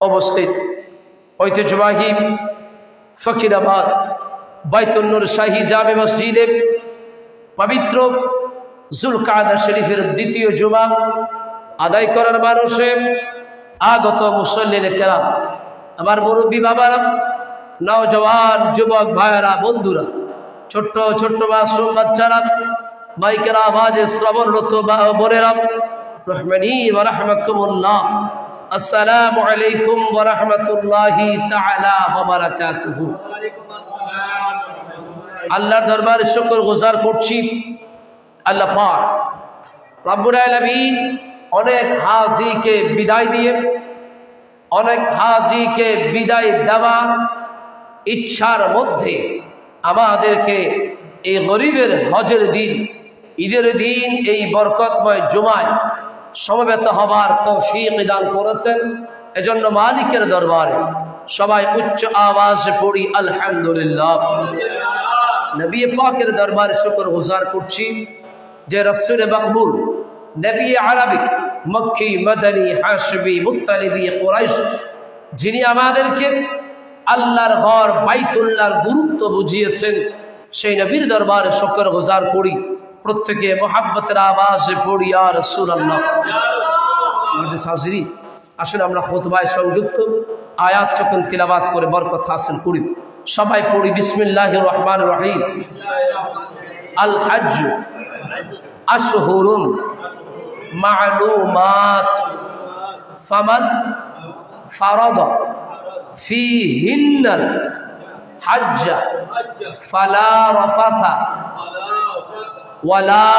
অবস্থিত ঐতিহ্যবাহী ফকিরাবাদ বাইতুন নূর শাহী জামে মসজিদে পবিত্র যুলকাদা শরীফের দ্বিতীয় জুমা আদায় করার মানুষে আগত মুসল্লিনে কেরাম, আমার মুরব্বী বাবারা, নওজওয়ান যুবক ভাইয়েরা, বন্ধুরা, ছোট্ট ছোট্ট মাসুম বাচ্চারা, মাইকের আওয়াজে শ্রবণরত বোনেরা, রহমানি ওয়া রাহমাকুমুল্লাহ, আসসালামু আলাইকুম ওয়া রাহমাতুল্লাহি তাআলা ওয়া বারাকাতুহু। আল্লাহর দরবারে শুকর গুজার করছি, আল্লাহ পাক রব্বুল আলামিন অনেক হাজীকে বিদায় দিয়ে, অনেক হাজীকে বিদায় দেওয়ার ইচ্ছার মধ্যে আমাদেরকে এই গরিবের হজের দিন, ঈদের দিন, এই বরকতময় জুমায় সমবেত হবার তৌফিক দান করেছেন। এজন্য মালিকের দরবারে সবাই উচ্চ আওয়াজে পড়ি আলহামদুলিল্লাহ। নবী পাকের দরবারে শুকর গুজার করছি যে রাসূল মকবুল, নবী আরবি, মক্কি, মদনী, হাশমি, মুত্তালিবি, কুরাইশ, যিনি আমাদেরকে আল্লাহর ঘর বাইতুল্লাহর গুরুত্ব বুঝিয়েছেন, সেই নবীর দরবারে শুকর গুজার করি। প্রত্যেকে মুহাব্বতের আওয়াজে পড়ি ইয়া রাসূলুল্লাহ। আসলে আমরা খুতবায় সংযুক্ত আয়াত যখন তিলাওয়াত করে বরকত হাসিল করি, সবাই পড়ি বিসমিল্লাহির রহমানির রহিম। আল হজ্জ আশহুরুন মা'লুমাত ফামান ফারাদা ফীহিন্নাল হজ্জ ফালা রাফাথা ওয়ালা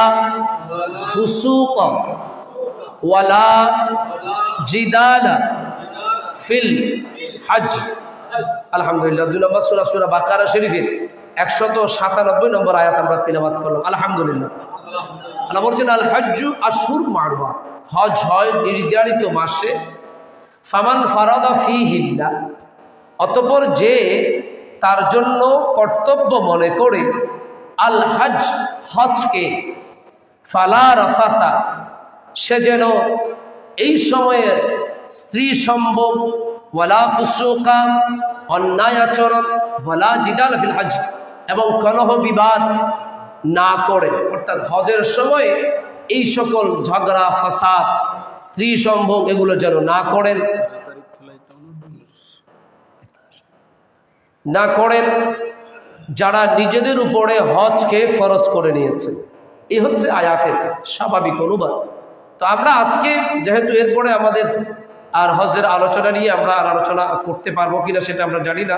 ফুসুক ওয়ালা জিদালা ফিল হজ্জ। আলহামদুলিল্লাহ। 2 নম্বর সূরা, সূরা বাকারা শরীফের 197 নম্বর আয়াত আমরা তিলাওয়াত করলাম। আলহামদুলিল্লাহ। আল্লাহ বলছেন আল হজ্জু আশহুর মা'লুমাত, হজ হয় নির্ধারিত মাসে। ফামান ফারাদা ফীহিন্না, অতঃপর যে তার জন্য কর্তব্য মনে করে আল হজ্জ, হজকে, ফালা রাফাতা, সে যেন এই সময়ে স্ত্রী সম্ভোগ, ওয়ালা ফুসুকা, অন্যায় আচরণ, ওয়ালা জিদাল ফিল হজ্জ, এবং কলহ বিবাদ না করে। অর্থাৎ হজের সময় এই সকল ঝগড়া ফাসাদ, স্ত্রী সম্ভোগ, এগুলো যেন না করেন, যারা নিজেদের উপরে হজকে ফরজ করে নিয়েছেন। এই হচ্ছে আয়াতের স্বাভাবিক অনুবাদ। তো আমরা আজকে যেহেতু এরপরে আমাদের আর হজের আলোচনা নিয়ে আমরা আর আলোচনা করতে পারবো কিনা সেটা আমরা জানি না,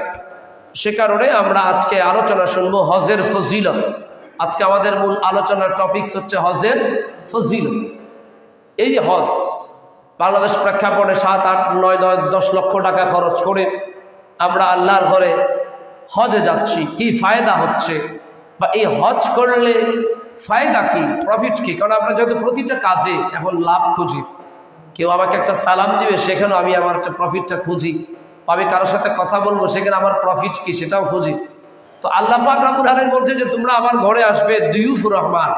সে কারণে আমরা আজকে আলোচনা শুনবো হজের ফজিলত। আজকে আমাদের মূল আলোচনার টপিকস হচ্ছে হজের ফজিলত। এই যে হজ, বাংলাদেশ প্রেক্ষাপটে 7, 8, 9, 10 লক্ষ টাকা খরচ করে আমরা আল্লাহর ঘরে হজে যাচ্ছি, কি ফায়দা হচ্ছে, বা এই হজ করলে ফায়দা কি, প্রফিট কি? কারণ আমরা যেহেতু প্রতিটা কাজে এখন লাভ খুঁজি, কেউ আমাকে একটা সালাম দিবে, সেখানেও আমি আমার একটা প্রফিটটা খুঁজি, আমি কারোর সাথে কথা বলবো, সেখানে আমার প্রফিট কি সেটাও খুঁজি। তো আল্লাহ পাক রব্বুল আলামিন বলছে যে তোমরা আমার ঘরে আসবে, দুয়ুফুর রহমান,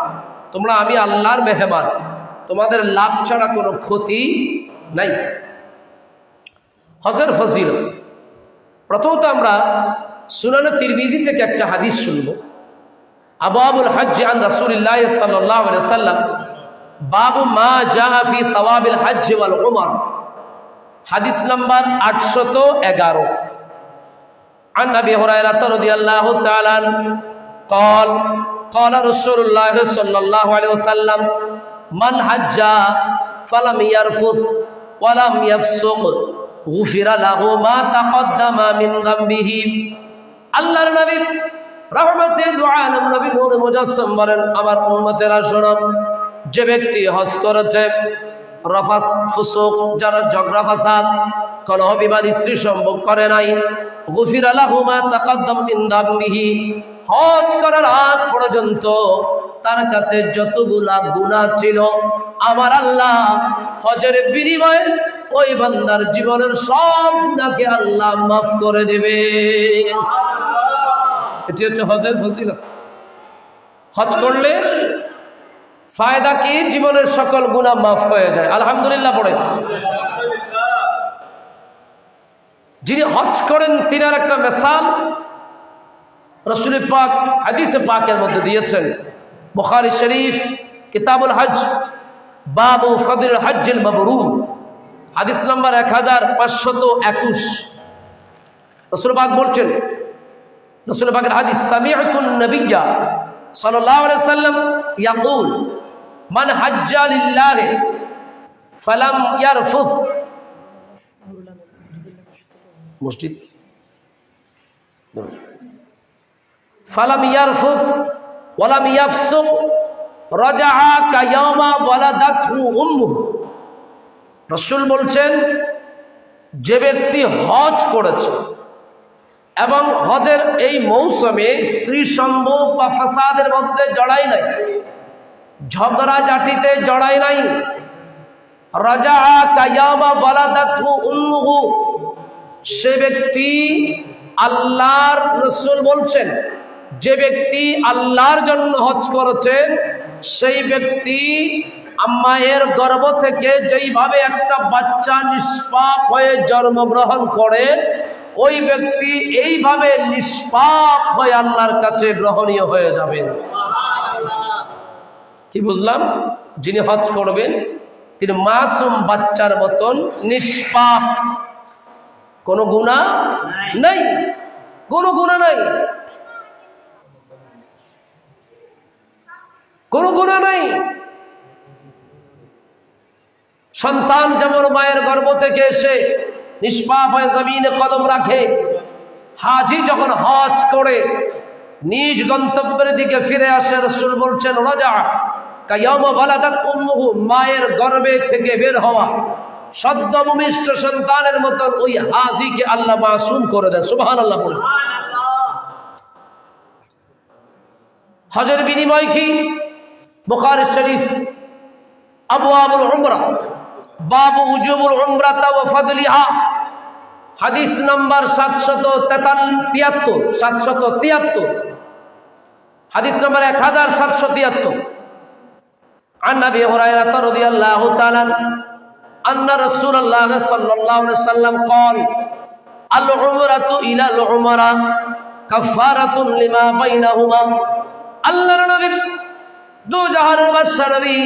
তোমরা, আমি আল্লাহর মেহমান, তোমাদের লাভ ছাড়া কোনো ক্ষতি নাই। হজের ফজিলত, প্রথমত আমরা সুনানে তিরমিজি থেকে একটা হাদিস শুনব। আবওয়াবুল হজ্জ আন রাসূলিল্লাহ সাল্লাল্লাহু আলাইহি ওয়াসাল্লাম, বাবু মা জাআ ফি সাওয়াবিল হজ্জ ওয়াল উমরা, হাদিস নাম্বার 811। عن أبي هريرة رضي الله تعالى عنه قال قال رسول الله صلى الله عليه وسلم من حج فلم يرفث ولم يفسق غفر له ما تقدم من ذنبه। আল্লাহর নবী রহমতে দু আলম নবী নূর মুজাসসাম বলেন, আমার উম্মতেরা শোনো, যে ব্যক্তি হজ করেছে, রফাস, ফুসুক, যারা ঝগড়া ফাসাদ, কলহ বিবাদ, স্ত্রী সম্ভোগ করে নাই, গুফিরা লাহু মা তাকাদ্দাম মিন যামবিহি, হজ করার আগ পর্যন্ত তার কাছে যতগুলা গুনাহ ছিল, আমার আল্লাহ হজের বিনিময়ে ওই বান্দার জীবনের সব গুনাহকে আল্লাহ মাফ করে দেবে। এটি হচ্ছে হজের ফজিলত। হজ করলে ফায়দা কি? জীবনের সকল গুনাহ মাফ হয়ে যায়। আলহামদুলিল্লাহ পড়ে। যিনি হজ করেন তিনার একটা মিসাল রাসূল পাক হাদিসে পাকের মধ্যে দিয়েছেন। বুখারী শরীফ কিতাবুল হজ বাবু ফদলুল হজ্জিল মাবরুর হাদিস নাম্বার 1521। রাসূল পাক বলছেন, রাসূল পাকের হাদিস, সামি'তুন নাবিয়্যা সাল্লাল্লাহু আলাইহি ওয়াসাল্লাম ইয়াকুল মান হাজ্জা লিল্লাহি ফালাম ইয়ারফুথ মসজিদ ফালাম ইয়ারফুথ ওয়ালাম ইয়াফসুক রাজাআ কায়ামা ওয়ালাদাতহু উম্মুহু। রাসূল বলছেন, যে ব্যক্তি হজ করেছে এবং হজের এই মৌসুমে স্ত্রী সম্ভোগ বা ফাসাদের মধ্যে জড়ায় নাই, ঝগড়া জাটিতে জড়ায় নাই, রাজাআ কায়ামা ওয়ালাদাতহু উম্মুহু, সে ব্যক্তি আল্লাহর রাসূল বলছেন, যে ব্যক্তি আল্লাহর জন্য হজ করেছেন সেই ব্যক্তি মায়ের গর্ভ থেকে যেইভাবে একটা বাচ্চা নিষ্পাপ হয়ে জন্মগ্রহণ করে, ওই ব্যক্তি এইভাবে নিষ্পাপ হয়ে আল্লাহর কাছে গ্রহণীয় হয়ে যাবেন। কি বুঝলাম? যিনি হজ করবেন তিনি মাসুম বাচ্চার মতন নিষ্পাপ, কোনো গুনাহ নাই, কোনো গুনাহ নাই, কোনো গুনাহ নাই। সন্তান যেমন মায়ের গর্ভ থেকে এসে নিষ্পাপ হয়ে জমিনে কদম রাখে, হাজি যখন হজ করে নিজ গন্তব্যের দিকে ফিরে আসে, রাসূল বলছেন, রাজা কায়ামা ওয়ালাদাত উম্মুহু, মায়ের গর্ভে থেকে বের হওয়া সদ্য ভূমিষ্ঠ সন্তানের মতন ওই হাজিকে আল্লাহ মাসুম করে দেন। সুবহানাল্লাহ বলে। হজের বিনিময় কি? বুখারী শরীফ আবওয়াবুল উমরা বাবু উজুবুল উমরাতা ওয়া ফাদলিহা হাদিস নাম্বার 773 হাদিস নাম্বার 1773। عن ابي هريره رضي الله تعالى ان رسول الله صلى الله عليه وسلم قال العمره الى العمره كفاره لما بينهما। আল্লাহর নবী দু জাহানের বাদশা নবী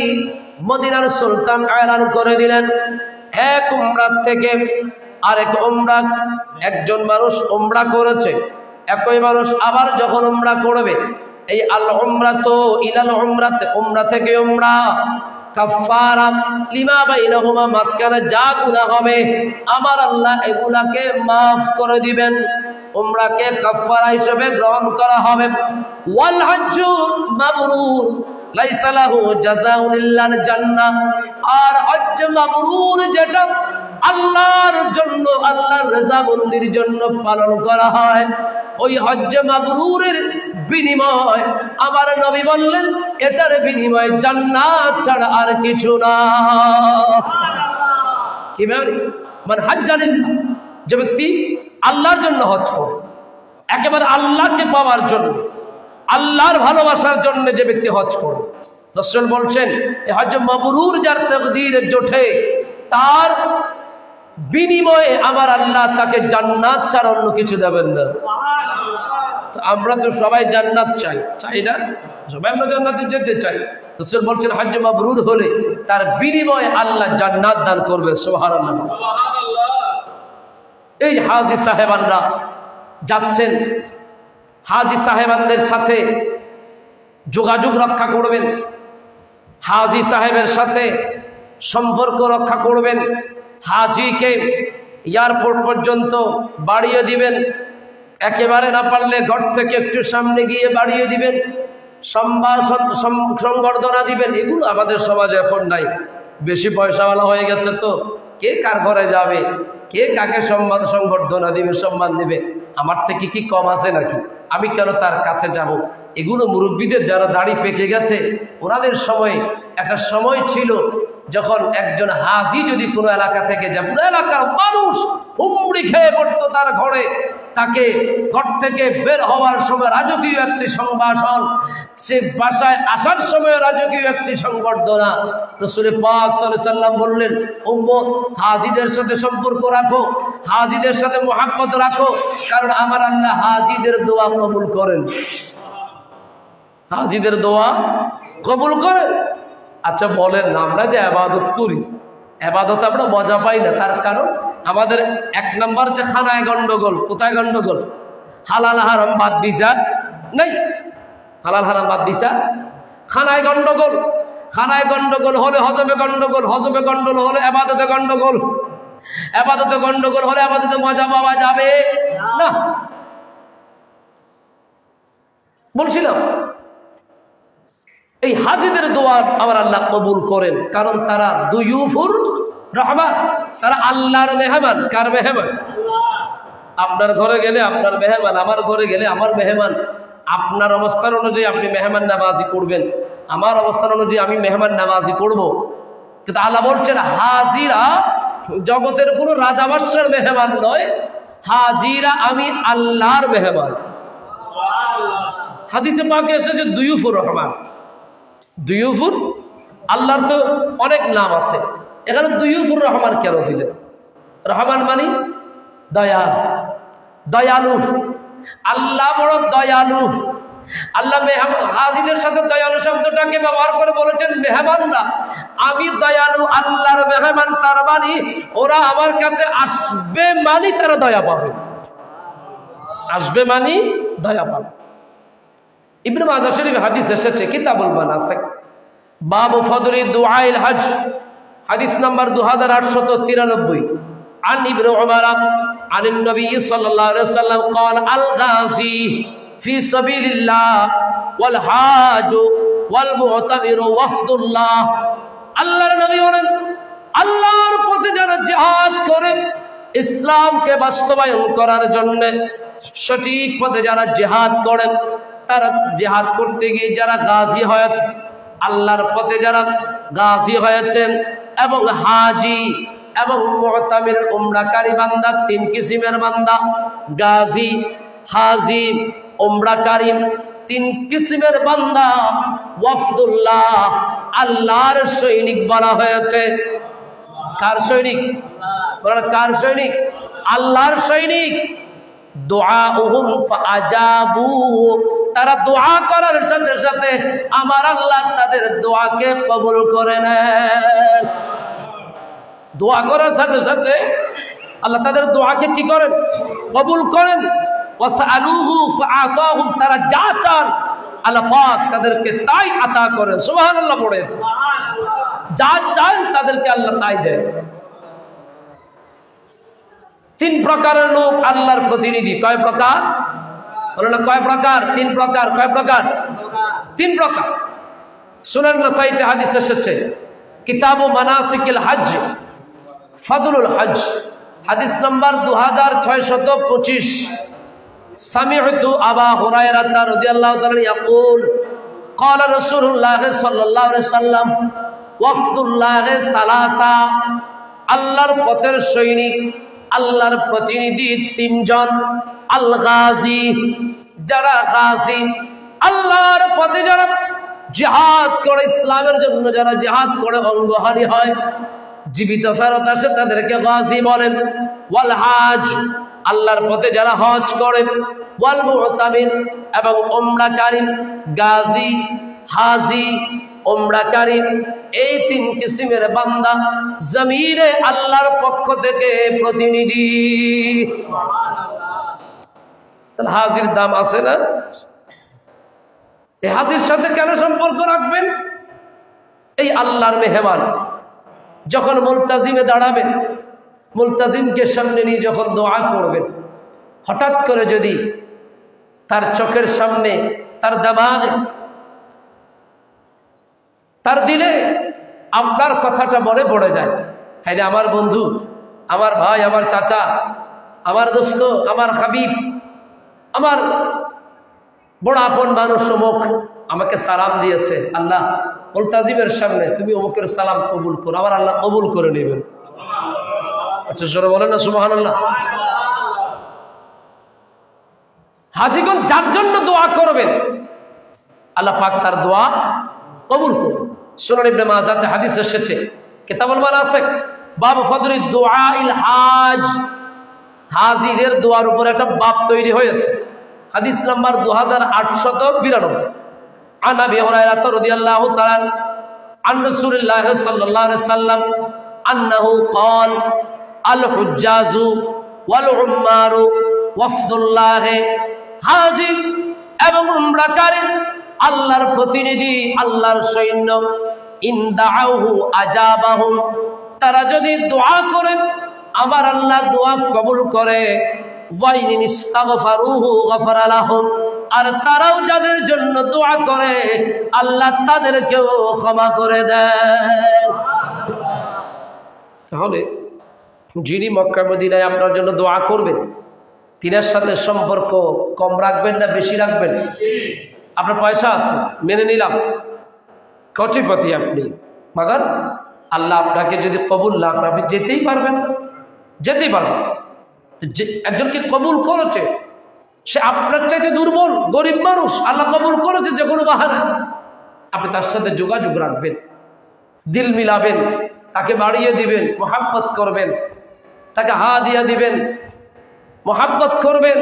মদিনার সুলতান এলান করে দিলেন, এক উমরা থেকে আরেক উমরা, একজন মানুষ উমরা করেছে, একই মানুষ আবার যখন উমরা করবে, এই আল উমরাতু ইলাল উমরাতে, উমরা থেকে উমরা, কাফারা লিমা বাইনাহুমা, মাঝখানে যা গুনাহ হবে আমার আল্লাহ এগুলাকে মাফ করে দিবেন, উমরাকে কাফারা হিসেবে গ্রহণ করা হবে। ওয়াল হজ্জু মাবরুর লাইসা লাহু জাযাউন ইল্লাল জান্নাহ, আর হজ্জ মাবরুর যেটা আল্লাহর জন্য, আল্লাহর রেজামন্দির জন্য পালন করা হয়, ওই হজ্জ মাবরুরের বিনিময় আমার নবী বললেন এটার বিনিময় জান্নাত ছাড়া আর কিছু না। কিভাবে? মানে হজ্জ লিল্লাহ, যে ব্যক্তি আল্লাহর জন্য হজ করে, একেবারে আল্লাহকে পাওয়ার জন্য, আল্লাহর ভালোবাসার জন্য যে ব্যক্তি হজ করে, রাসূল বলছেন এই হজ মাবরুর যার তাকদীরে জোটে, তার বিনিময়ে আমার আল্লাহ তাকে জান্নাত ছাড়া অন্য কিছু দেবেন না। আমরা তো সবাই জান্নাত চাই, চাই না? সবাই আমরা জান্নাতে যেতে চাই। রাসূল বলছেন হজ মাবরুর হলে তার বিনিময়ে আল্লাহ জান্নাত দান করবে। সুবহানাল্লাহ। এই হাজী সাহেবানরা যাচ্ছেন, হাজী সাহেবানদের সাথে যোগাযোগ রক্ষা করবেন, হাজী সাহেবের সাথে সম্পর্ক রক্ষা করবেন, হাজিকে এয়ারপোর্ট পর্যন্ত বাড়িয়ে দিবেন, একেবারে না পারলে ঘর থেকে একটু সামনে গিয়ে বাড়িয়ে দিবেন, সংবর্ধনা দিবেন। এগুলো আমাদের সমাজে এখন নাই, বেশি পয়সাওয়ালা হয়ে গেছে তো কে কার ঘরে যাবে, কে কাকে সংবর্ধনা দিবে, সম্মান দিবে, আমার থেকে কি কম আছে নাকি, আমি কেন তার কাছে যাব। এগুলো মুরব্বীদের যারা দাড়ি পেকে গেছে ওনাদের সময় একটা সময় ছিল, যখন একজন হাজি যদি কোনো এলাকা থেকে যায়, পুরো এলাকার মানুষ হুমড়ি খেয়ে পড়তো তার ঘরে, তাকে ঘর থেকে বের হওয়ার সময় রাজকীয় একটি সংভাষণ, সে বাসায় আসার সময় রাজকীয় একটি সংবর্ধনা। রাসূল পাক সাল্লাল্লাহু আলাইহি সাল্লাম বললেন, উম্মত, হাজিদের সাথে সম্পর্ক রাখো, হাজিদের সাথে মুহাব্বত রাখো, কারণ আমার আল্লাহ হাজিদের দোয়া কবুল করেন। হাজিদের দোয়া কবুল করেন। আচ্ছা বলেন না, আমরা যে ইবাদত করি, ইবাদত আমরা মজা পাই না, তার কারণ আমাদের এক নম্বর যে খানায় গন্ডগোল। কোথায় গন্ডগোল? হালাল হারাম বাদ বিচার নাই। হালাল হারাম বাদ বিচার, খানায় গন্ডগোল। খানায় গন্ডগোল হলে হজমে গন্ডগোল, হজমে গন্ডগোল হলে ইবাদতে গন্ডগোল, ইবাদতে গন্ডগোল হলে ইবাদতে মজা পাওয়া যাবে না। বলছিলাম এই হাজিদের দোয়া আমার আল্লাহ কবুল করেন, কারণ তারা দুয়ুফুর রহমান, তারা আল্লাহর মেহমান। কার মেহমান? আপনার ঘরে গেলে আপনার মেহমান, আমার ঘরে গেলে আমার মেহমান। আপনার অবস্থান অনুযায়ী আপনি মেহমান নামাজি করবেন, আমার অবস্থান অনুযায়ী আমি মেহমান নামাজি করব। কিন্তু আল্লাহ বলছেন হাজিরা জগতের কোনো রাজা বাদশার মেহমান নয়, হাজিরা আমি আল্লাহর মেহমান। হাদিসে পাকে এসেছে দুয়ুফুর রহমান। দুয়ুফুর, আল্লাহর তো অনেক নাম আছে, এখানে দুয়ুফুর রহমান কেন দিলেন? রহমান মানে দয়া, দয়ালু। আল্লাহ বড় দয়ালু। আল্লাহ হাজিদের সাথে দয়ালু শব্দটাকে ব্যবহার করে বলেছেন মেহমানরা আমি দয়ালু, আল্লাহর মেহমান। তার মানে ওরা আমার কাছে আসবে মানে তারা দয়া পাবে, আসবে মানে দয়া পাবে। ইবনে মাজাহ শরীফ হাদিস এসেছে কিতাবুল মানাসিক, বাবু ফদলি দুআইল হজ, হাদিস নাম্বার 2893। عن ابن عمر عن النبي صلى الله عليه وسلم قال الغازي في سبيل الله والحاج والمعتمر وفد الله। আল্লাহর নবী বলেন, আল্লাহর পথে যারা জিহাদ করে ইসলামকে বাস্তবায়ন করার জন্য, সঠিক পথে যারা জিহাদ করেন, তারা জিহাদ করতে গিয়ে যারা গাজী হয়েছে, আল্লাহর পথে যারা গাজী হয়েছেন, এবং হাজি এবং মুতামির উমরাকারী বান্দা, তিন কিসিমের বান্দা, গাজী, হাজি, উমরাকারী, তিন কিসিমের বান্দা। ওয়াফদুল্লাহ, আল্লাহর সৈনিক বলা হয়েছে। কার সৈনিক? কার সৈনিক? আল্লাহর সৈনিক। দুআউহুম ফাআজাবু, তারা দোয়া করার সাথে সাথে আমার আল্লাহ তাদের দোয়াকে কবুল করে নেন। দোয়া করার সাথে সাথে আল্লাহ তাদের দোয়াকে কি করেন? কবুল করেন। ওয়াসআলুহু ফাআতাহুম, তারা যা চান আল্লাহ পাক তাদেরকে তাই আতা করেন। সুবহানাল্লাহ পড়ে, যা চান তাদেরকে আল্লাহ তাই দেন। তিন প্রকারের লোক আল্লাহর প্রতিনিধি। কয় প্রকার? বলেন না, কয় প্রকার? তিন প্রকার। কয় প্রকার? তিন প্রকার। সুনান নাসাইতে হাদিস এসেছে, কিতাবু মানাসিকিল হজ, ফদলুল হজ, হাদিস নাম্বার 2625। সামি'তু আবা হুরায়রা রাদিয়াল্লাহু তাআলা ইয়াকুল ক্বালা রাসূলুল্লাহ সাল্লাল্লাহু আলাইহি সাল্লাম ওয়াফদুল্লাহ সালাসা, আল্লাহর পথের সৈনিক, আল্লাহর প্রতিনিধি তিনজন। আল গাজী, যারা গাজী, আল্লাহর পথে যারা জিহাদ করে, ইসলামের জন্য যারা জিহাদ করে অঙ্গহানি হয়, জীবিত ফেরত আসে, তাদেরকে গাজী বলেন। ওয়াল হাজ, আল্লাহর পথে যারা হজ করে। ওয়াল মুতামির, এবং উমরাকারী। গাজী, হাজি, উমরাকারী, এই তিন কিসিমের বান্দা জমিনে আল্লাহর পক্ষ থেকে প্রতিনিধি। তাহলে হাজির দাম আছে না? এই হাজির সাথে কেন সম্পর্ক রাখবেন? এই আল্লাহর মেহমান যখন মুলতাজিমে দাঁড়াবেন, মুলতাজিমকে সামনে নিয়ে যখন দোয়া করবেন, হঠাৎ করে যদি তার চোখের সামনে, তার দামাগে, তার দিলে আপনার কথাটা মনে পড়ে যায়, হ্যাঁ আমার বন্ধু, আমার ভাই, আমার চাচা, আমার দোস্ত, আমার হাবিব, আমার বড় আপন মানুষ অমুক আমাকে সালাম দিয়েছে, আল্লাহ মুলতাজিমের সামনে তুমি অমুকের সালাম কবুল করো, আবার আল্লাহ কবুল করে নেবেন। আচ্ছা সরে বলেন না সুবহানাল্লাহ। হাজীগণ যার জন্য দোয়া করবেন আল্লাহ পাক তার দোয়া কবুল করুন। সুনান ইবনে মাজাতে হাদিস এসেছে, কিতাবুল মানাসিক, বাব ফদলি দুআইল হাজ, হাজিদের দোয়ার উপর একটা বাব তৈরি হয়েছে। হাদিস নাম্বার 2892। আন আবি হুরায়রা রাদিয়াল্লাহু তাআলা আন রাসূলিল্লাহ সাল্লাল্লাহু আলাইহি ওয়াসাল্লাম আন্নাহু ক্বাল আল হুজ্জাজু ওয়াল উম্মারু ওয়াফদুল্লাহ, হাজী এবং উমরাকারী আল্লাহর প্রতিনিধি, আল্লাহর সৈন্য, ইন দাআউহু আজাবাহুম, তারা যদি দোয়া করে আবার আল্লাহ দোয়া কবুল করে, ওয়াইন ইস্তাগফারুহু গফারা লাহুম, আর তারাও যাদের জন্য দোয়া করে আল্লাহ তাদেরকেও ক্ষমা করে দেন। তাহলে যিনি মক্কা মদিনায় আপনার জন্য দোয়া করবেন তিনার সাথে সম্পর্ক কম রাখবেন না বেশি রাখবেন? আপনার পয়সা আছে মেনে নিলাম, কোটিপতি আপনি, মাগার আল্লাহ আপনাকে যদি কবুল না করে আপনি যেতেই পারবেন, যেতেই পারবেন। একজনকে কবুল করেছে, সে আপনার চাইতে দুর্বল গরিব মানুষ, আল্লাহ কবুল করেছে যে কোনো বাহানা, আপনি তার সাথে যোগাযোগ রাখবেন, দিল মিলাবেন, তাকে বাড়িয়ে দিবেন, মোহাব্বত করবেন, তাকে হাদিয়া দিবেন, মোহাব্বত করবেন।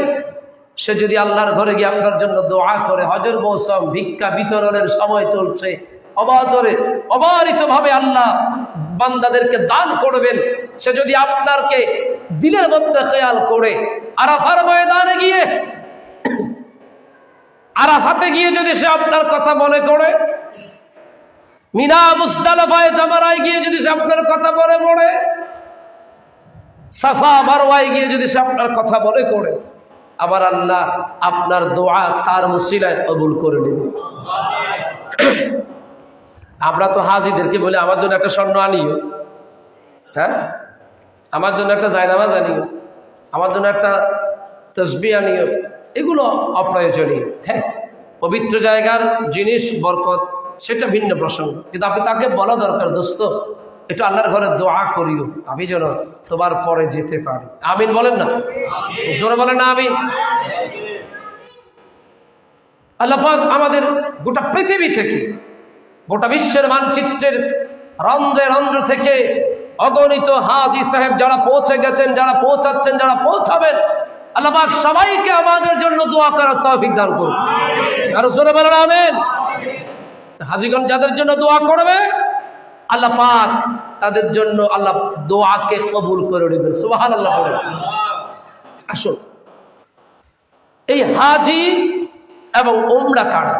সে যদি আল্লাহর ঘরে গিয়ে আপনার জন্য দোয়া করে, হজের মৌসুম, ভিক্ষা বিতরণের সময় চলছে, অবারিতভাবে আল্লাহ বান্দাদেরকে দান করবেন, সে যদি আপনাকে দিলের মধ্যে খেয়াল করে আরাফার ময়দানে গিয়ে, আরাফাতে গিয়ে যদি সে আপনার কথা মনে করে, মিনা মুজদালিফায় জামারায় গিয়ে যদি সে আপনার কথা মনে পড়ে, সাফা মারওয়ায় গিয়ে যদি সে আপনার কথা মনে করে, আবার আল্লাহ আপনার দোয়া তার ওসিলায় কবুল করে নেবে। আমরা তো হাজিদেরকে বলি আমার জন্য একটা স্বর্ণ আনিও, হ্যাঁ, আমার জন্য একটা জায়নামাজ আনিও, আমার জন্য একটা তসবিহ আনিও, এগুলো অপ্রয়োজনীয়। হ্যাঁ, পবিত্র জায়গার জিনিস বরকত সেটা ভিন্ন প্রসঙ্গ, কিন্তু আপনি তাকে বলা দরকার, দোস্ত একটু আল্লাহর ঘরে দোয়া করিও, আমি যেন তোমার পরে যেতে পারি। আমিন বলেন না, জোরে বলেন না আমিন। আল্লাহ পাক আমাদের গোটা পৃথিবী থেকে, গোটা বিশ্বের মানচিত্রের রন্ধ্রে রন্ধ্র থেকে অগণিত হাজী সাহেব যারা পৌঁছে গেছেন, যারা পৌঁছাচ্ছেন, যারা পৌঁছাবেন, আল্লাহ পাক সবাইকে আমাদের জন্য দোয়া করার তৌফিক দান করুন। আর জোরে বলেন আমিন। হাজীগণ যাদের জন্য দোয়া করবে আল্লাহ পাক তাদের জন্য আল্লাহ দোয়াকে কবুল করে নেবেন। সুবহানাল্লাহ বলেন। আসুন, এই হাজি এবং উমরা কারা,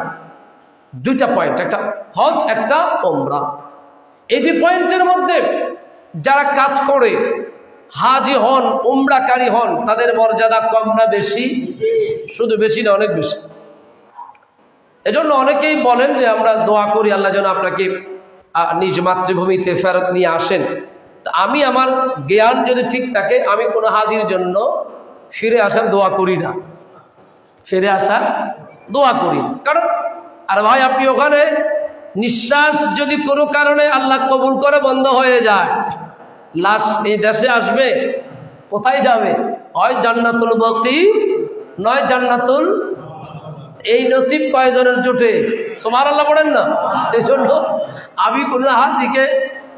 দুইটা পয়েন্ট, একটা হজ একটা উমরা। এই দুই পয়েন্টের মধ্যে যারা কাজ করে, হাজি হন উমরাকারী হন, তাদের মর্যাদা কম না বেশি? শুধু বেশি না, অনেক বেশি। এজন্য অনেকেই বলেন যে আমরা দোয়া করি আল্লাহ যেন আপনাকে নিজ মাতৃভূমিতে ফেরত নিয়ে আসেন। তা আমি আমার জ্ঞান যদি ঠিক থাকে, আমি কোনো হাজির জন্য ফিরে আসার দোয়া করি না, ফিরে আসার দোয়া করি না। কারণ আর ভাই আপনি ওখানে নিঃশ্বাস যদি কোনো কারণে আল্লাহ কবুল করে বন্ধ হয়ে যায়, লাশ এই দেশে আসবে, কোথায় যাবে? হয় জান্নাতুল বাকি, নয় জান্নাতুল, এই নসিব কয়জনের জোটে? সুবহানাল্লাহ পড়েন না। এই জন্য আমি কোনো হাজিকে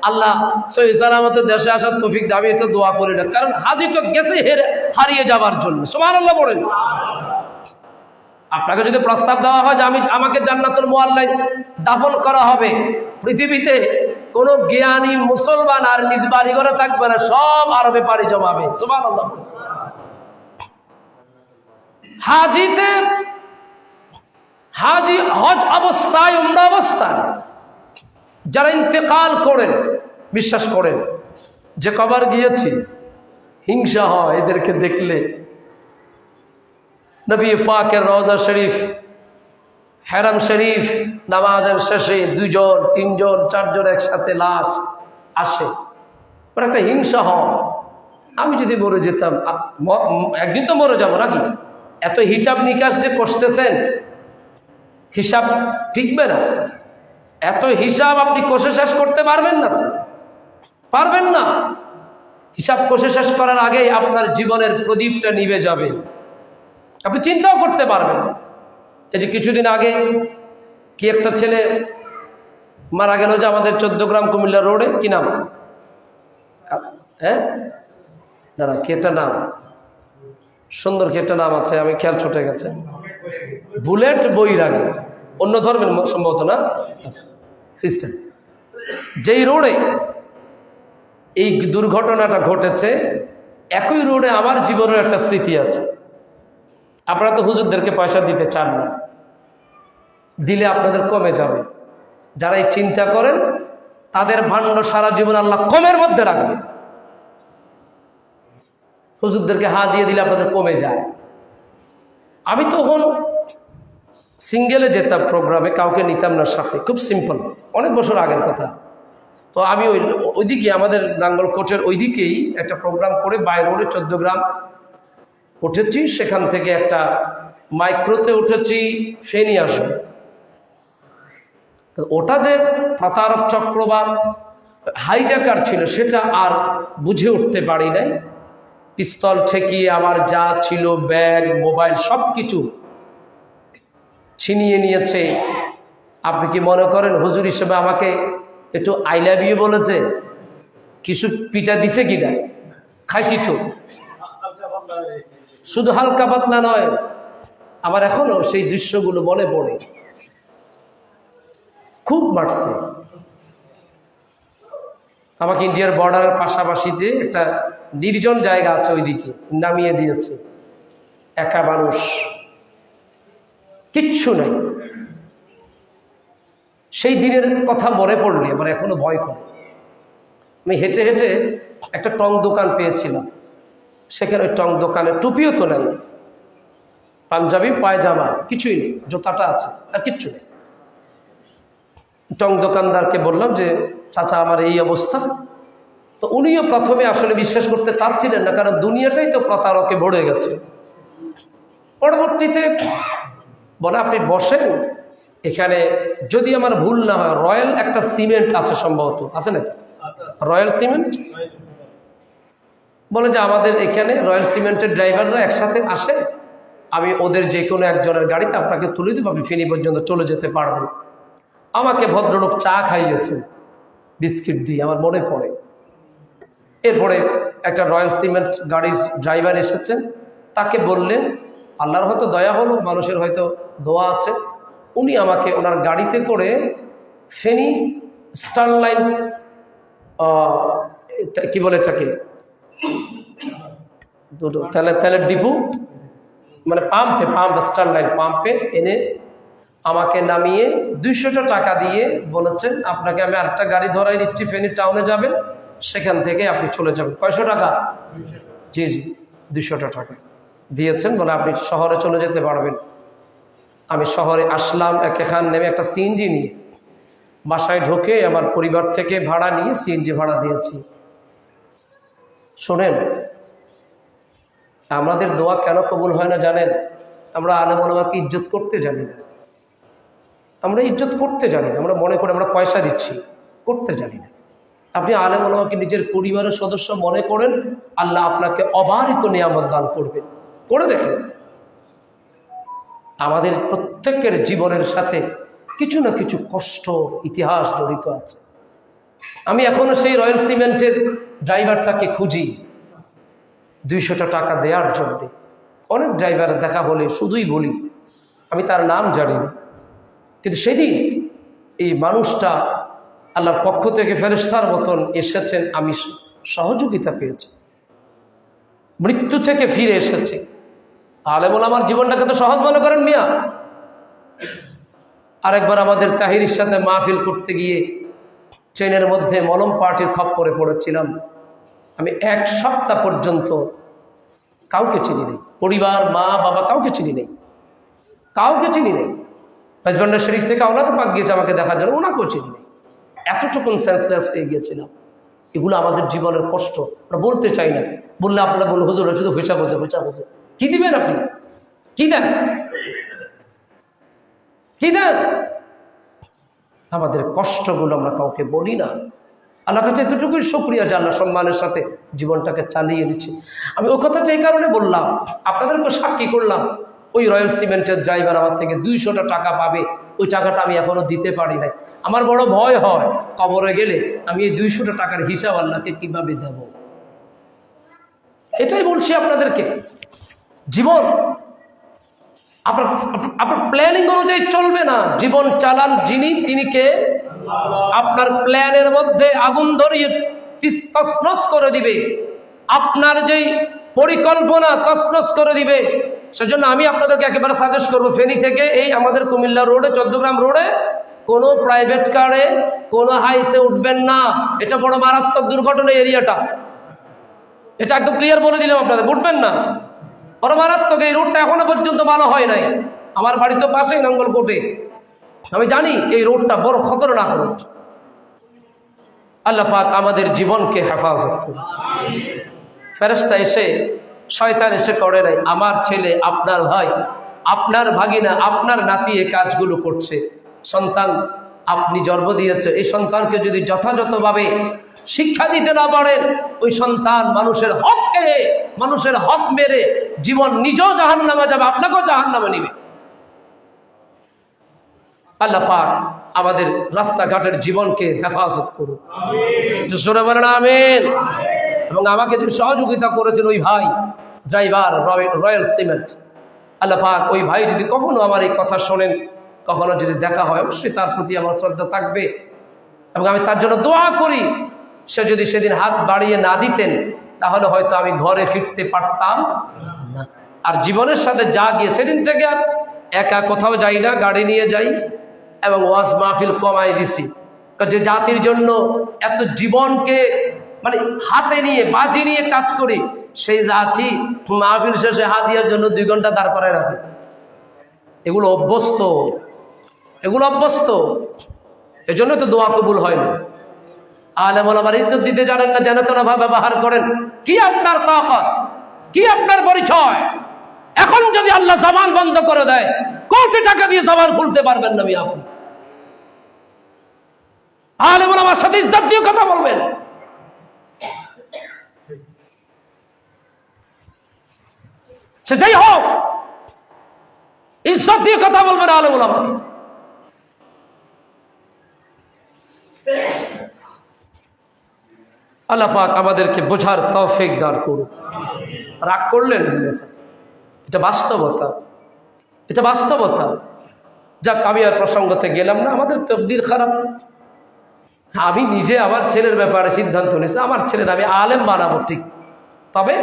আল্লাহ সহি সালামতে দেশে আসার তৌফিক দাবি এটা দোয়া করি না, কারণ হাজি তো গেছে হারিয়ে যাবার জন্য। সুবহানাল্লাহ পড়েন। আপনাকে যদি প্রস্তাব দেওয়া হয় যে আমাকে জান্নাতুল মুআল্লায় দাফন করা হবে, পৃথিবীতে কোনো জ্ঞানী মুসলমান আর নিজ বাড়ি ঘরে থাকবে না, সব আরবে পাড়ি জমাবে। সুবহানাল্লাহ। হাজিতে, হাজি হজ অবস্থায়, উমরা অবস্থায় যারা ইন্তেকাল করেন, বিশ্বাস করেন যে কবার গিয়েছি, হিংসা হয় এদেরকে দেখলে। নবী পাকের রওজা শরীফ, হেরাম শরীফ নামাজের শেষে 2 জন 3 জন 4 জন একসাথে লাশ আসে, ওর একটা হিংসা হয়। আমি যদি মরে যেতাম, একদিন তো মরে যাবো নাকি? এত হিসাব নিকাশ যে করতেছেন, হিসাব ঠিকবে না। এত হিসাব আপনি কষে শেষ করতে পারবেন না তো, পারবেন না। হিসাব কষে শেষ করার আগেই আপনার জীবনের প্রদীপটা নিভে যাবে, আপনি চিন্তাও করতে পারবেন না। এই যে কিছুদিন আগে কি একটা ছেলে মারা গেল যে আমাদের 14 গ্রাম কুমিল্লা রোডে, কি নাম? হ্যাঁ না কি একটা নাম, সুন্দর কি একটা নাম আছে, আমি খেয়াল ছুটে গেছে। বুলেট বৈরাগী, অন্য ধর্মের সম্ভবত না, খ্রিস্টান। যেই রোডে এই দুর্ঘটনাটা ঘটেছে, একই রোডে আমার জীবনের একটা স্মৃতি আছে। আপনারা তো হুজুরদেরকে পয়সা দিতে চান না, দিলে আপনাদের কমে যাবে। যারা এই চিন্তা করেন তাদের ভাণ্ড সারা জীবন আল্লাহ কমের মধ্যে রাখবে। হুজুরদেরকে হাত দিয়ে দিলে আপনাদের কমে যায়। আমি তখন সিঙ্গেলে যেতাম প্রোগ্রামে, কাউকে নিতাম না সাথে, খুব সিম্পল, অনেক বছর আগের কথা। তো আমি ওইদিকে আমাদের নাঙ্গল কোচের ওইদিকেই একটা প্রোগ্রাম করে বাই রোডে 14 গ্রাম উঠেছি। সেখান থেকে একটা মাইক্রোতে উঠেছি, ফেনী আসবে। ওটা যে প্রতারক চক্র বা হাইজ্যাকার ছিল সেটা আর বুঝে উঠতে পারি নাই। পিস্তল ঠেকিয়ে আমার যা ছিল, ব্যাগ, মোবাইল, সব কিছু ছিনিয়ে নিয়েছে। আপনি কি মনে করেন হুজুর হিসেবে আমাকে একটু আই লাভ ইউ বলেছে? কিছু পিঠা দিছে কিনা? খাইছি তো, শুধু হালকা পাতলা নয়, আমার এখনো সেই দৃশ্যগুলো মনে পড়ে। খুব মারছে আমাকে। ইন্ডিয়ার বর্ডারের পাশাপাশিতে একটা নির্জন জায়গা আছে, ওইদিকে নামিয়ে দিয়েছে। একা মানুষ, কিচ্ছু নাই। সেই দিনের কথা মনে পড়লে আমার এখনো ভয় করে। আমি হেঁটে হেঁটে একটা টং দোকান পেয়েছিলাম, সেখানে ওই টং দোকানে টুপিও তো নাই, পাঞ্জাবি পায়জামা কিছুই নেই, জুতাটা আছে আর কিচ্ছু নেই। টং দোকানদারকে বললাম যে চাচা আমার এই অবস্থা। তো উনিও প্রথমে আসলে বিশ্বাস করতে চাচ্ছিলেন না, কারণ দুনিয়াটাই তো প্রতারকে ভরে গেছে। পরবর্তীতে বলে আপনি বসেন, এখানে যদি আমার ভুল না হয় রয়্যাল একটা সিমেন্ট আছে, সম্ভবত আছে নাকি রয়্যাল সিমেন্ট? বলে যে আমাদের এখানে রয়্যাল সিমেন্টের ড্রাইভাররা একসাথে আসে, আমি ওদের যে কোনো একজনের গাড়িতে আপনাকে তুলে দেবো, আপনি ফেনী পর্যন্ত চলে যেতে পারবেন। আমাকে ভদ্রলোক চা খাইয়েছে বিস্কিট দিয়ে, আমার মনে পড়ে। এরপরে একটা রয়্যাল সিমেন্ট গাড়ির ড্রাইভার এসেছেন, তাকে বললেন, আল্লাহর হয়তো দয়া হলো, মানুষের হয়তো দোয়া আছে, উনি আমাকে ওনার গাড়িতে করে ফেনী স্টারলাইন কি বলে এটাকে, দুটো তেলের ডিপু, মানে পাম্প স্টারলাইন পাম্পে এনে আমাকে নামিয়ে 200 টাকা দিয়ে বলেছেন আপনাকে আমি আরেকটা গাড়ি ধরাই দিচ্ছি, ফেনী টাউনে যাবেন, সেখান থেকে আপনি চলে যাবেন। 500 টাকা? জি 200 টাকা দিয়েছেন, বলে আপনি শহরে চলে যেতে পারবেন। আমি শহরে আসলাম, এখান নেমে একটা সিএনজি নিয়ে বাসায় ঢোকে আমার পরিবার থেকে ভাড়া নিয়ে সিএনজি ভাড়া দিয়েছি। শোনেন, আমাদের দোয়া কেন কবুল হয় না জানেন? আমরা আলেম ওলামাকে ইজ্জত করতে জানি না। আমরা ইজ্জত করতে জানি না, আমরা মনে করি আমরা পয়সা দিচ্ছি, করতে জানি না। আপনি আলেম ওলামাকে নিজের পরিবারের সদস্য মনে করেন, আল্লাহ আপনাকে অবারিত নিয়ামত দান করবেন। করে দেখেন। আমাদের প্রত্যেকের জীবনের সাথে কিছু না কিছু কষ্ট ইতিহাস জড়িত আছে। আমি এখনো সেই রয়্যাল সিমেন্টের ড্রাইভারটাকে খুঁজি 200 টাকা দেওয়ার জন্য। অনেক ড্রাইভার দেখা হলে শুধুই বলি আমি তার নাম জানি না, কিন্তু সেদিন এই মানুষটা আল্লাহর পক্ষ থেকে ফেরেশতার মতন এসেছেন, আমি সহযোগিতা পেয়েছি, মৃত্যু থেকে ফিরে এসেছে। আলেম ওলামার জীবনটাকে তো সহজ মনে করেন মিয়া। আরেকবার আমাদের তাহিরির সাথে মাহফিল করতে গিয়ে ট্রেনের মধ্যে মলম পার্টির খপ্পরে পড়েছিলাম। আমি 1 সপ্তাহ পর্যন্ত কাউকে চিনি নেই, পরিবার মা বাবা কাউকে চিনি নেই, কাউকে চিনি নেই। হাজব্যান্ডের শরীফ থেকে ওনাকে পাক গিয়েছে আমাকে দেখার জন্য, ওনাকেও চিনি নেই। এতটুকুন সেন্সলেস হয়ে গিয়েছিলাম। এগুলো আমাদের জীবনের কষ্ট, আমরা বলতে চাই না। বললে আপনারা বলুন হুজুর শুধু ভেসা বোঝে। কি দিবেন আপনি? কি দেন? কি দেন? আমাদের কষ্টগুলো আমরা কাউকে বলি না। আল্লাহ কাছে এতটুকুই শুকরিয়া যে আল্লাহ সম্মানের সাথে জীবনটাকে চালিয়ে দিচ্ছে। আমি ওই কথাটা এই কারণে বললাম, আপনাদেরকে সাক্ষী করলাম, ওই রয়্যাল সিমেন্টের ড্রাইভার আমার থেকে 200টা টাকা পাবে, ওই টাকাটা আমি এখনো দিতে পারি নাই। আমার বড় ভয় হয় কবরে গেলে আমি এই 200টা টাকার হিসাব আল্লাহকে কিভাবে দেব। এটাই বলছি আপনাদেরকে, জীবন আপনার প্ল্যানিং অনুযায়ী চলবে না। জীবন চালান যিনি, তিনি কে? আপনার প্ল্যানের মধ্যে আগুন ধরিয়ে তছনছ করে দিবে, আপনার যেই পরিকল্পনা তছনছ করে দিবে। সেজন্য আমি আপনাদেরকে একেবারে সাজেস্ট করবো, ফেনী থেকে এই আমাদের কুমিল্লা রোডে, চৌদ্দগ্রাম রোডে কোনো প্রাইভেট কারে কোনো হাইসে উঠবেন না। এটা বড় মারাত্মক দুর্ঘটনা এরিয়াটা, এটা একদম ক্লিয়ার বলে দিলাম আপনাদের, উঠবেন না, বড় মারাত্মক। এই রোডটা এখনো পর্যন্ত ভালো হয় নাই। আমার বাড়ি তো পাশেই নাঙ্গলকোটে, আমি জানি এই রোডটা বড় খতরনাক রোড। আল্লাহ পাক আমাদের জীবনকে হেফাজত করুন। ফেরেশতা এসে, শয়তান এসে করে নাই আমার ছেলে, আপনার ভাই, আপনার ভাগিনা, আপনার নাতি এই কাজগুলো করছে। সন্তান আপনি জন্ম দিয়েছে, এই সন্তানকে যদি যথাযথভাবে শিক্ষা দিতে না পারেন, ওই সন্তান মানুষের হক মেরে জীবন নিজেও জাহান্নামে যাবে, আপনাকেও জাহান্নামে নিবে। আল্লাহ পাক আমাদের রাস্তাঘাটের জীবনকে হেফাজত করুন, জোরে বলেন আমিন। এবং আমাকে যে সহযোগিতা করেছেন ওই ভাই ড্রাইভার রয়্যাল সিমেন্ট, আল্লাহ পাক ওই ভাই যদি কখনো আমার এই কথা শোনেন, কখনো যদি দেখা হয়, অবশ্যই তার প্রতি আমার শ্রদ্ধা থাকবে এবং আমি তার জন্য দোয়া করি। সে যদি সেদিন হাত বাড়িয়ে না দিতেন তাহলে হয়তো আমি ঘরে ফিরতে পারতাম না। আর জীবনের সাথে যা গিয়ে সেদিন থেকে আর একা কোথাও যাই না, গাড়ি নিয়ে যাই এবং ওয়াজ মাহফিল কমাই দিছি। যে জাতির জন্য এত জীবনকে মানে হাতে নিয়ে বাজি নিয়ে কাজ করি, সেই জাতি মাহফিল শেষে হাদিয়ার জন্য 2 ঘন্টা দাঁড় করায় রাখে। এগুলো অভ্যস্ত, এজন্য তো দোয়া কবুল হয় না। আলেম ওলামার ইজ্জত দিতে জানেন না, যেন তেন ভাবে ব্যবহার করেন। কি আপনার তাকত, কি আপনার পরিচয়? এখন যদি আল্লাহ জবান বন্ধ করে দেয়, কোটি টাকা দিয়ে জবান খুলতে পারবেন না। আপনি আলেম ওলামার সাথে ইজ্জত দিয়ে কথা বলবেন। সে যাই হোক, ইজ্জত দিয়ে কথা বলবেন আলেম ওলামা। আল্লাহ পাক আমাদেরকে বোঝার তৌফিক দান করুন। রাগ করলেন, এটা বাস্তবতা। যাক, আমি আর প্রসঙ্গতে গেলাম না। আমাদের তকদির খারাপ। আমি নিজে আমার ছেলের ব্যাপারে সিদ্ধান্ত নিয়েছি, আমার ছেলের আমি আলেম বানাবো ঠিক, তবে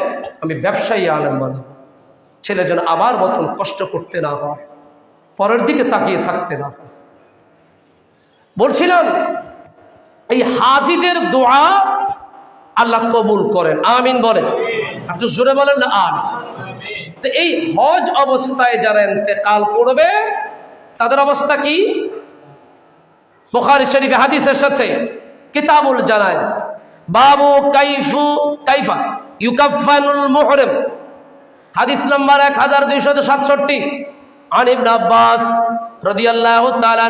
আমি ব্যবসায়ী আলেম বানাবো। ছেলে যেন আমার মতন কষ্ট করতে না হয়, পরের দিকে তাকিয়ে থাকতে না হয়। বলছিলাম এই হাজিদের দোয়া আল্লাহ কবুল করেন, আমিন বলেন। একটু জোরে বলেন না আমিন। তো এই হজ অবস্থায় যারা ইন্তেকাল করবে তাদের অবস্থা কি? বুখারী শরীফে হাদিস এসেছে, কিতাবুল জানাইজ, বাবু কাইফা ইউকাফফানুল মুহরিম, হাদিস নাম্বার 1267। আন ইবনে আব্বাস রাদিয়াল্লাহু তাআলা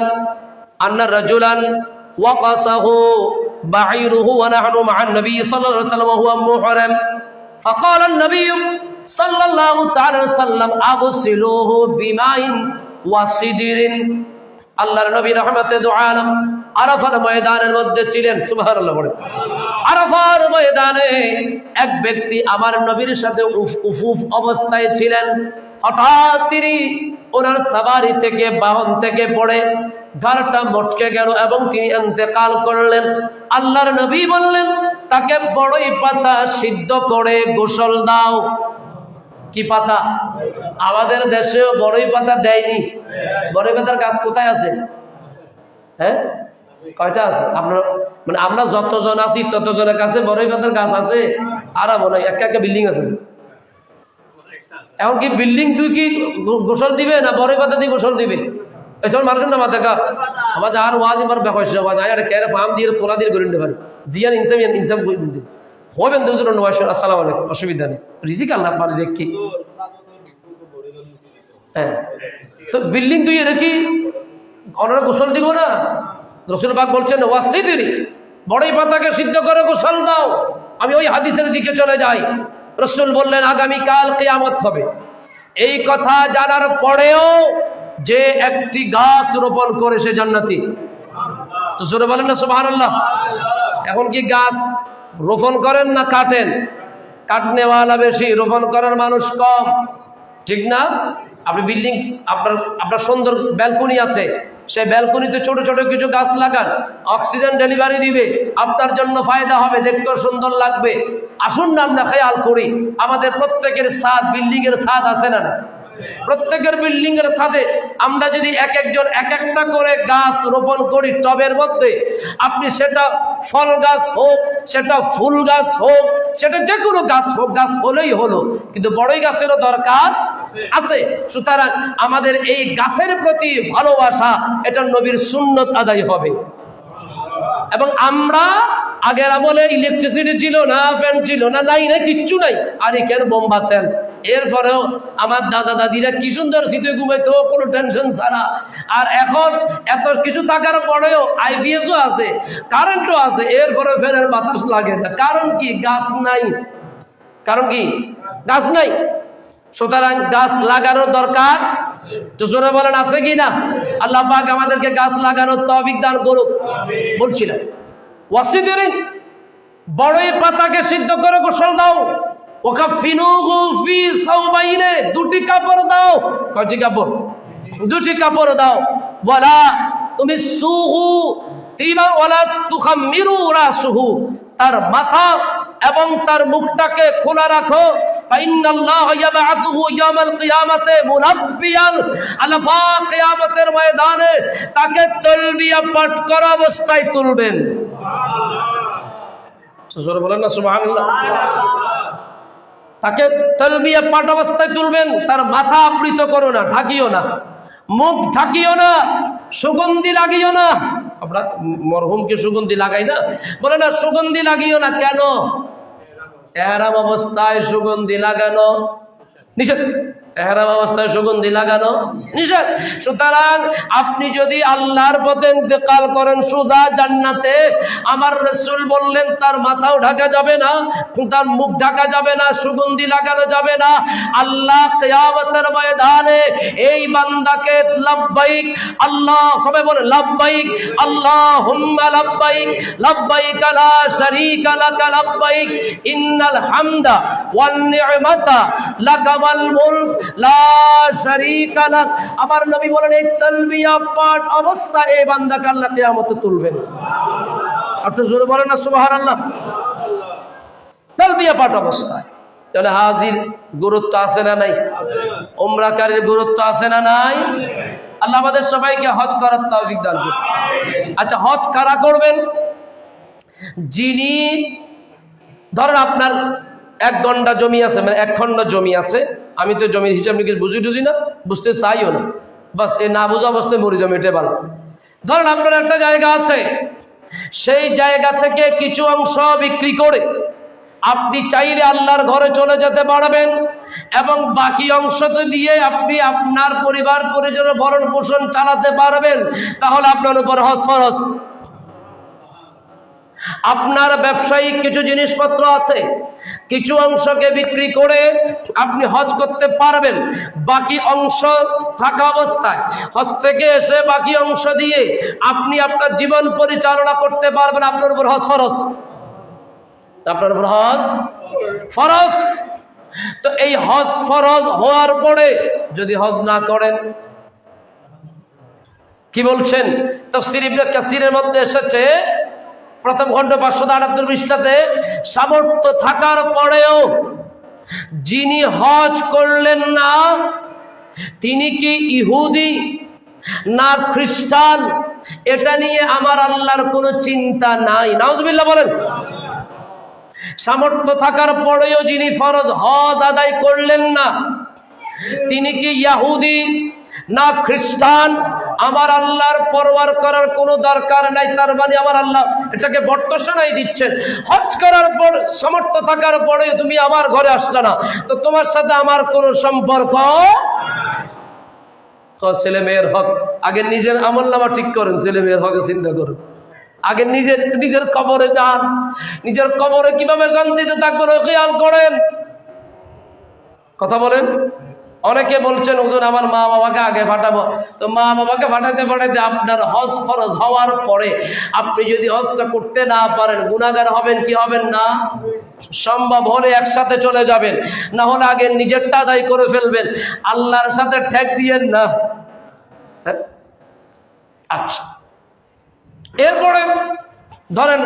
আন্না রাজুলান ওয়াকাসাহু بعيره ونحن مع النبي صلى الله عليه وسلم وهو محرم فقال النبي صلى الله تعالى عليه وسلم اغسلوه بماء وسدر। আল্লাহর নবী রহমতে দু আলম আরাফার ময়দানের মধ্যে ছিলেন, সুবহানাল্লাহ বলেন। আরাফার ময়দানে এক ব্যক্তি আমার নবীর সাথে উফুফ অবস্থায় ছিলেন। হঠাৎ তিনি ওনার সাবারি থেকে, বাহন থেকে পড়ে ঘাড়টা মটকে গেল এবং তিনি ইন্তেকাল করলেন। আল্লাহর নবী বললেন, তাকে বড়ই পাতা সিদ্ধ করে গোসল দাও। কি পাতা? আমাদের দেশেও বড়ই পাতা দেয়নি। বড়ই পাতার গাছ কোথায় আছে? হ্যাঁ, কয়টা আছে? আপনার মানে আমরা যতজন আছি ততজনের কাছে বড়ই পাতার গাছ আছে? আর মনে হয় একটা বিল্ডিং আছে। এখন কি বিল্ডিং তুই কি গোসল দিবে না বড়ই পাতা দিয়ে গোসল দিবে? এসব মানুষের নাম দেখা আমাদের আর ওয়াজ এবার বেকসা ওয়াজ আয়ার কেরে ফাম দিয়ে তোলা দিয়ে করে নিতে পারি। জিয়ান ইনসাম হবেন দুজন নওয়াজ। আসসালামু আলাইকুম। অসুবিধা নেই, রিজিক আল্লাহ পারে দেখি। হ্যাঁ, তো বিল্ডিং তুই এটা কি ওনারা গোসল দিব না? রাসূল পাক বলছেন ওয়াসিদিরি, বড়ই পাতাকে সিদ্ধ করে গোসল দাও। আমি ওই হাদিসের দিকে চলে যাই। রাসূল বললেন আগামীকাল কিয়ামত হবে। এই কথা জানার পরেও যে একটি গাছ রোপণ করে সে জান্নাতি। তো জোরে বলেন না সুবহানাল্লাহ। এখন কি গাছ রোপণ করেন না কাটেন? কাটনেওয়ালা বেশি, রোপণ করার মানুষ কম, ঠিক না? আপনি বিল্ডিং, আপনার সুন্দর ব্যালকনি আছে, সেই ব্যালকনিতে ছোট ছোট কিছু গাছ লাগান, অক্সিজেন ডেলিভারি দিবে, আপনার জন্য ফায়দা হবে, দেখতেও সুন্দর লাগবে। আসুন না আমরা খেয়াল করি, আমাদের প্রত্যেকের ছাদ, বিল্ডিং এর ছাদ আছে না? প্রত্যেকের বিল্ডিং এর ছাদে আমরা যদি এক একজন এক একটা করে গাছ রোপণ করি টবের মধ্যে, আপনি সেটা ফল গাছ হোক, সেটা ফুল গাছ হোক, সেটা যে কোনো গাছ হোক, গাছ হলেই হলো, কিন্তু বড়ই গাছেরও দরকার আছে। সুতরাং আমাদের এই গাছের প্রতি ভালোবাসা, এটা নবীর সুন্নত আদায় হবে। এবং আমরা আগের আমলে ইলেকট্রিসিটি ছিল না, ফ্যান ছিল না, নাই কিচ্ছু নাই, আরিকের বোম্বা তেল। এরপরেও আমার দাদা দাদিরা কি সুন্দর শীতে ঘুমাইতো, কোনো টেনশন ছাড়া। আর এখন এত কিছু থাকার পরেও আইপিএসও আছে, কারেন্টও আছে, এরপরে ফ্যানের বাতাস লাগে না। কারণ কি? গাছ নাই। কারণ কি? গাছ নাই। সুতরাং গাছ লাগানোর দরকার, জোরে বলেন আছে কি না? আল্লাহ পাক আমাদেরকে গাছ লাগানোর তৌফিক দান করুক। বলছিলাম ওয়াসিদিরিন, বড়ই পাতাকে সিদ্ধ করে গোসল দাও। ওয়াকাফিনুহু ফি সাওবাইনে, দুটি কাপড় দাও। কয়টি কাপড়? দুটি কাপড় দাও। ওয়ালা তুমিসুহু তিবা ওয়ালা তুখাম্মিরু রাসুহু, তার মাথা এবং তার মুখটাকে খোলা রাখো। ফাইন্নাল্লাহ ইয়াবআতুহু ইয়াওমাল কিয়ামাতে মুনাব্বিয়ান, আল্লাহ পাক কিয়ামতের ময়দানে তাকে তালবিয়া পাঠ করা অবস্থায় তুলবেন। জোরে বলেন না সুবহানাল্লাহ। তাকে তালবিয়া পাঠ অবস্থায় তুলবেন। তার মাথা আবৃত করো না, ঢাকিও না, মুখ ঢাকিও না, সুগন্ধি লাগিও না। আমরা মরহুমকে সুগন্ধি লাগাই না, বলে না সুগন্ধি লাগিও না। কেন? ইহরাম অবস্থায় সুগন্ধি লাগানো নিষেধ। ইহরাম অবস্থায় সুগন্ধি লাগানো নিষেধ। সুতরাং আপনি যদি আল্লাহর পথে ইন্তেকাল করেন সুদা জান্নাতে, আমার রাসূল বললেন তার মাথাও ঢাকা যাবে না, তার মুখ ঢাকা যাবে না, সুগন্ধি লাগানো যাবে না। আল্লাহ কিয়ামতের ময়দানে এই বান্দাকে লাব্বাইক আল্লাহ, সবাই বলে লাব্বাইক আল্লাহুম্মা লাব্বাইক, লাব্বাইক লা শারীকা লাকা লাব্বাইক, ইন্নাল হামদা ওয়ান নি'মাতা লাকা ওয়াল মুলক লা শারীকা লাক। আমার নবী বলেন এই তালবিয়া পাঠ অবস্থায় এই বান্দাকে আল্লাহ কিয়ামতে তুলবেন। আপনি জোরে বলেন না সুবহানাল্লাহ। তালবিয়া পাঠ অবস্থায়। তাহলে হাজির গুরুত্ব আছে না নাই? উমরাকারীর গুরুত্ব আছে না নাই? আল্লাহ আমাদের সবাইকে হজ করার তৌফিক দান করুন। আচ্ছা, হজ কারা করবেন? যিনি ধরেন আপনার 1 গন্ডা জমি আছে, মানে 1 খণ্ড জমি আছে। আমি তো জমির হিসাব নিকেশ বুঝি না, বুঝতে চাইও না, বাস এ না বুঝা অবস্থায় মরে যাবে, এটাই ভালো। ধরেন আপনার একটা জায়গা আছে, সেই জায়গা থেকে কিছু অংশ বিক্রি করে আপনি চাইলে আল্লাহর ঘরে চলে যেতে পারবেন, এবং বাকি অংশতে দিয়ে আপনি আপনার পরিবার পরিজনের ভরণ পোষণ চালাতে পারবেন। তাহলে আপনার উপর হজ ফরজ। আপনার ব্যবসায়িক কিছু জিনিসপত্র আছে, কিছু অংশকে বিক্রি করে আপনি হজ করতে পারবেন। বাকি অংশ থাকা অবস্থায় হজ থেকে এসে বাকি অংশ দিয়ে আপনি আপনার জীবন পরিচালনা করতে পারবেন। আপনার উপর হজ ফরজ। আপনার উপর হজ ফরজ। তো এই হজ ফরজ হওয়ার পরে যদি হজ না করেন, কি বলছেন? তাফসীর ইবনে কাসিরের মধ্যে এসেছে, প্রথম খণ্ড 578 পৃষ্ঠাতে, সামর্থ্য থাকার পরেও যিনি হজ করলেন না, তিনি কি ইহুদি না খ্রিস্টান, এটা নিয়ে আমার আল্লাহর কোনো চিন্তা নাই। নাউজুবিল্লাহ বলেন। সামর্থ্য থাকার পরেও যিনি ফরজ হজ আদায় করলেন না, তিনি কি ইহুদি না খ্রিস্টান, আমার আল্লাহর পরোয়ার করার কোনো দরকার নাই। তার মানে আমার আল্লাহ এটাকে বর্তমানাই দিচ্ছেন, হজ করার পর সামর্থ্য থাকার পরে তুমি আমার ঘরে আসলে না, তো তোমার সাথে আমার কোনো সম্পর্ক। ছেলে মেয়ের হক আগে নিজের আমলনামা ঠিক করেন, ছেলে মেয়ের হকে চিন্তা করুন। আগে নিজের কবরে যান, নিজের কবরে কিভাবে শান্তিতে থাকবেন খেয়াল করেন। কথা বলেন। অনেকে বলছেন হুজুর আমার মা বাবাকে আগে পাঠাবো, তো মা বাবাকে পাঠাতে পাঠাতে আপনার হজ ফরজ হওয়ার পরে আপনি যদি হজটা করতে না পারেন গুনাহগার হবেন কি হবেন না? সম্ভব হলে একসাথে চলে যাবেন, না হলে আগে নিজেরটা আদায় করে ফেলবেন, আল্লাহর সাথে ঠেক দিয়েন না। আচ্ছা, এরপরে ধরেন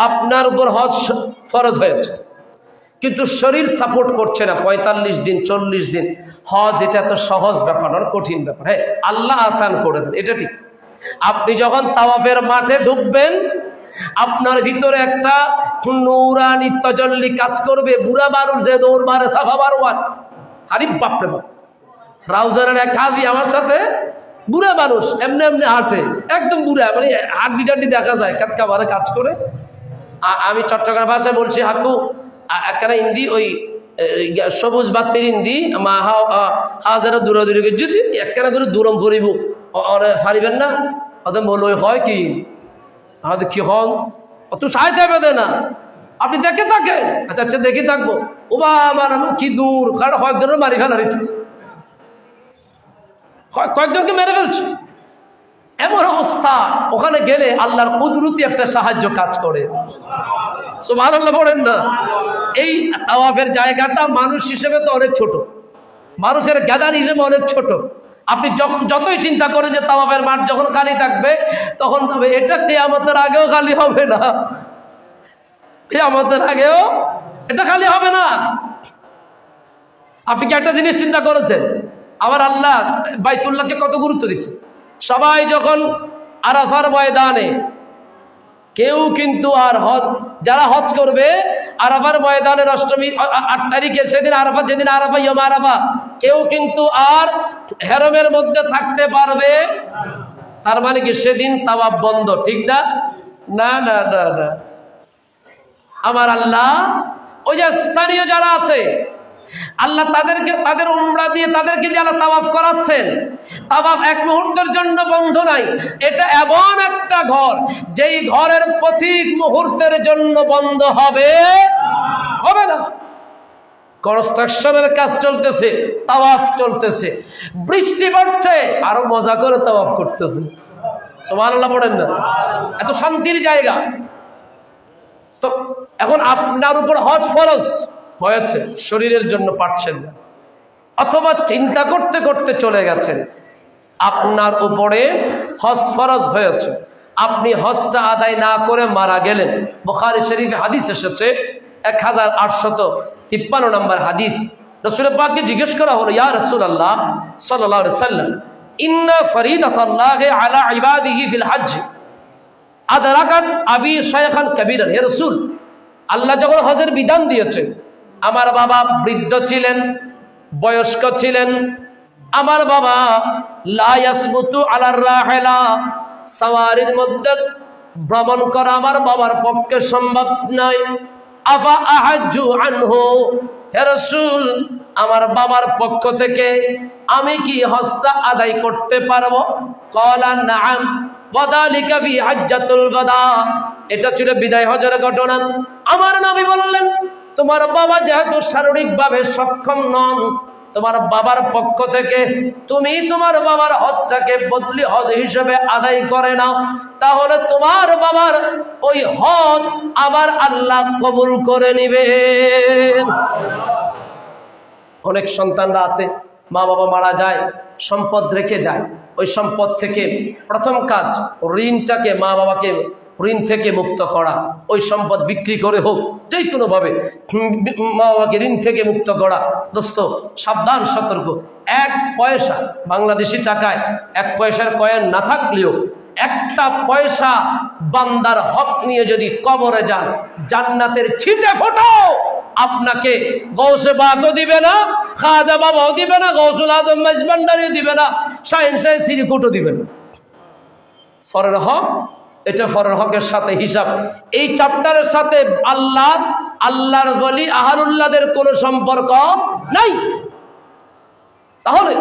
আপনার উপর হজ ফরজ হয়েছে, কিন্তু শরীর সাপোর্ট করছে না, 45 দিন 40 দিন হজ, এটা এত সহজ ব্যাপার নয়, কঠিন ব্যাপার। হ্যাঁ, আল্লাহ আসান করে দেন, এটা ঠিক। আপনি যখন তাওয়াফের মাঠে ঢুকবেন আপনার ভিতরে একটা নূরানি তাজাল্লি কাজ করবে। বুড়া মানুষ যে দৌড় মারে সাফা মারওয়াত, আরে বাপরে বাপ, ট্রাউজারের এক হাজি আমার সাথে, বুড়া মানুষ এমনি এমনি হাঁটে, একদম বুড়া, মানে হাড্ডি টাড্ডি দেখা যায়, কাটকা মারে কাজ করে। আমি চট্টগ্রাম ভাষায় বলছি হাকু একখানা হিন্দি, ওই সবুজ বাতির হিন্দি মা হাজারা দূরাদূরি যদি একখানা করে দূরম ফুরিব ফারিবেন না, ওদের বল ওই হয় কি আমাদের কি হন অত সাহায্য পেবে না, আপনি দেখে থাকেন। আচ্ছা আচ্ছা দেখে থাকবো, ও বা আমার কি দূর, কারণ কয়েকজনের মারি ফেলারিছে, কয়েকজনকে মেরে ফেলছে, এমন অবস্থা। ওখানে গেলে আল্লাহর কুদরতি একটা সাহায্য কাজ করে, সুবহানাল্লাহ বলেন না। এই তাওয়াফের জায়গাটা মানুষ হিসেবে তো অনেক ছোট, মানুষের গ্যাদার হিসেবে অনেক ছোট। আপনি যতই চিন্তা করেন যে তাওয়াফের মাঠ যখন খালি থাকবে তখন তবে এটা কিয়ামতের আগেও খালি হবে না, কিয়ামতের আগেও এটা খালি হবে না। আপনি কি একটা জিনিস চিন্তা করেছেন, আমার আল্লাহ বাইতুল্লাহকে কত গুরুত্ব দিচ্ছে। সবাই যখন আরাফার ময়দানে, কেউ কিন্তু আর যারা হজ করবে আরাফার ময়দানের অষ্টমী 8 তারিখে, সেদিন আরাফা, যেদিন আরাফা ইয়ম আরাফা, কেউ কিন্তু আর হেরমের মধ্যে থাকতে পারবে, তার মানে কি সেদিন তাওয়াফ বন্ধ, ঠিক না? না না না না, আমার আল্লাহ ওই যে স্থানীয় যারা আছে আল্লাহ তাদেরকে, তাদের উমরা দিয়ে তাদেরকে যারা তাওয়াফ করাচ্ছেন, তাওয়াফ এক মুহূর্তের জন্য বন্ধ নাই। এটা এমন একটা ঘর যেই ঘরের প্রত্যেক মুহূর্তের জন্য বন্ধ হবে না। কনস্ট্রাকশনের কাজ চলতেছে, তাওয়াফ চলতেছে, বৃষ্টি পড়ছে, আরো মজা করে তাওয়াফ করতেছে, সুবহানাল্লাহ পড়েন না। এত শান্তির জায়গা। তো এখন আপনার উপর হজ ফরজ হয়েছে, শরীরের জন্য পারছেন না, অথবা চিন্তা করতে করতে চলে গেছেন, আপনার উপরে হজ ফরজ হয়েছে, আপনি হজটা আদায় না করে মারা গেলেন। বুখারী শরীফে হাদিস এসেছে 1853 নম্বর হাদিস। রাসূল পাককে জিজ্ঞেস করা হলো, ইয়া রাসূলুল্লাহ সাল্লাল্লাহু আলাইহি ওয়াসাল্লাম, ইন্না ফরিদাতাল্লাহি আলা ইবাদিহি ফিল হজ্জ আদরাকাত আবি শাইখান কাবীরান। হে রাসূল, আল্লাহ যখন হজের বিধান দিয়েছেন, আমার বাবা বৃদ্ধ ছিলেন, বয়স্ক ছিলেন, আমার বাবা লা ইয়াসবুতু আলার রাহিলা, সাওয়ারির মধ্যে ভ্রমণ করা আমার বাবার পক্ষে সম্ভব নয়। আফা আহাজ্জু আনহু, হে রাসূল, আমার বাবার পক্ষ থেকে আমি কি হজটা আদায় করতে পারবো? ক্বালা নাআম ওয়াদালিকা ফি হাজ্জাতুল ওয়াদা, এটা ছিল বিদায় হজের ঘটনা। আমার নবী বললেন, তোমার বাবা যেহেতু শারীরিকভাবে সক্ষম নন, তোমার বাবার পক্ষ থেকে তুমি তোমার বাবার হজটাকে বদলি হজ হিসেবে আদায় করে নাও, তাহলে তোমার বাবার ওই হজ আবার আল্লাহ কবুল করে নিবেন। অনেক সন্তানরা আছে, মা বাবা মারা যায়, সম্পদ রেখে যায়, ওই সম্পদ থেকে প্রথম কাজ ঋণটাকে, মা বাবাকে ঋণ থেকে মুক্ত করা, ওই সম্পদ বিক্রি করে হোক, যে কোনোভাবে মা বাবাকে ঋণ থেকে মুক্ত করা। দোস্ত সাবধান, সতর্ক। 1 পয়সা বাংলাদেশি টাকায় 1 পয়সার কয়েন না থাকলেও একটা পয়সা বান্দার হক নিয়ে যদি কবরে যান, জান্নাতের ছিটে ফোটাও আপনাকে গৌসে বাগও দিবে না, খাজা বাবাও দিবে না, গৌসুল আজম মেজবান্ডারিও দিবে না, শাহিন শাহ সিরিকুটও দিবে না। ফরের হক, এটা ফরের হকের সাথে হিসাব। এই চ্যাপ্টারের সাথে আল্লাহর ওলি আহলুল্লাহদের কোনো সম্পর্ক নাই। তাহলে